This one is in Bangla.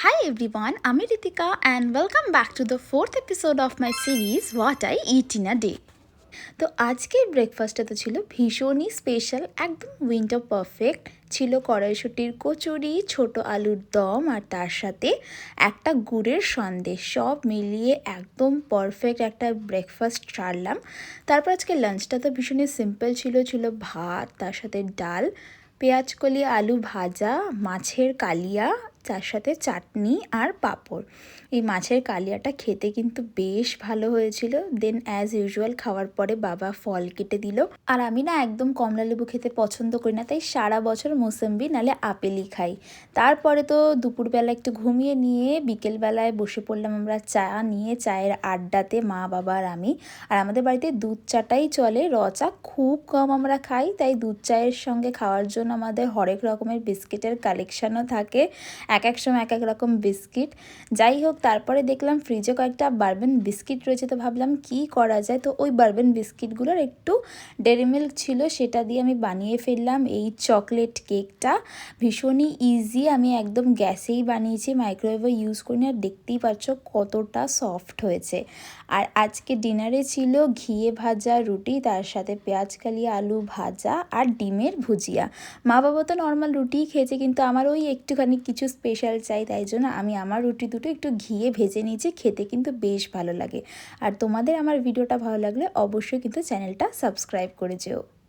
Hi everyone, আমি Ritika and welcome back to the fourth episode of my series What I Eat in a Day. তো আজকের ব্রেকফাস্টে তো ছিল ভীষণই স্পেশাল, একদম উইন্টার পারফেক্ট ছিল। কড়াইশুঁটির কচুরি, ছোট আলুর দম আর তার সাথে একটা গুড়ের সন্দেশ, সব মিলিয়ে একদম পারফেক্ট একটা ব্রেকফাস্ট সারলাম। তারপর আজকে লাঞ্চটা তো ভীষণই সিম্পল ছিল ভাত, তার সাথে ডাল, পেঁয়াজকলি আলু ভাজা, মাছের কালিয়া, তার সাথে চাটনি আর পাঁপড়। এই মাছের কালিয়াটা খেতে কিন্তু বেশ ভালো হয়েছিল। দেন অ্যাজ ইউজুয়াল খাওয়ার পরে বাবা ফল কেটে দিল। আর আমি না একদম কমলা লেবু খেতে পছন্দ করি না, তাই সারা বছর মোসাম্বি নালে আপেলই খাই। তারপরে তো দুপুরবেলা একটু ঘুমিয়ে নিয়ে বিকেলবেলায় বসে পড়লাম আমরা চা নিয়ে, চায়ের আড্ডাতে মা বাবা আর আমি। আর আমাদের বাড়িতে দুধ চাটাই চলে, র চা খুব কম আমরা খাই, তাই দুধ চায়ের সঙ্গে খাওয়ার জন্য আমাদের হরেক রকমের বিস্কিটের কালেকশানও থাকে, এক এক সময় এক এক রকম বিস্কিট। যাই হোক, তারপরে দেখলাম ফ্রিজে কয়েকটা বারবেন বিস্কিট রয়েছে, তো ভাবলাম কি করা যায়। তো ওই বারবেন বিস্কিটগুলোর একটু ডেরি মিল্ক ছিল, সেটা দিয়ে আমি বানিয়ে ফেললাম এই চকলেট কেকটা। ভীষণই ইজি, আমি একদম গ্যাসেই বানিয়েছি, মাইক্রোওয়েভও ইউজ করিনি। আর দেখতেই পাচ্ছ কতটা সফট হয়েছে। আর আজকে ডিনারে ছিল ঘিয়ে ভাজা রুটি, তার সাথে পেঁয়াজ কালিয়া আলু ভাজা আর ডিমের ভুজিয়া। মা বাবা তো নর্মাল রুটিই খেয়েছে, কিন্তু আমার ওই একটুখানি কিছু স্পেশাল চাই, তাই জন্য আমি আমার রুটি দুটো একটু ঘিয়ে ভেজে নিয়েছি, খেতে কিন্তু বেশ ভালো লাগে। আর তোমাদের আমার ভিডিওটা ভালো লাগলে অবশ্যই কিন্তু চ্যানেলটা সাবস্ক্রাইব করে যেও।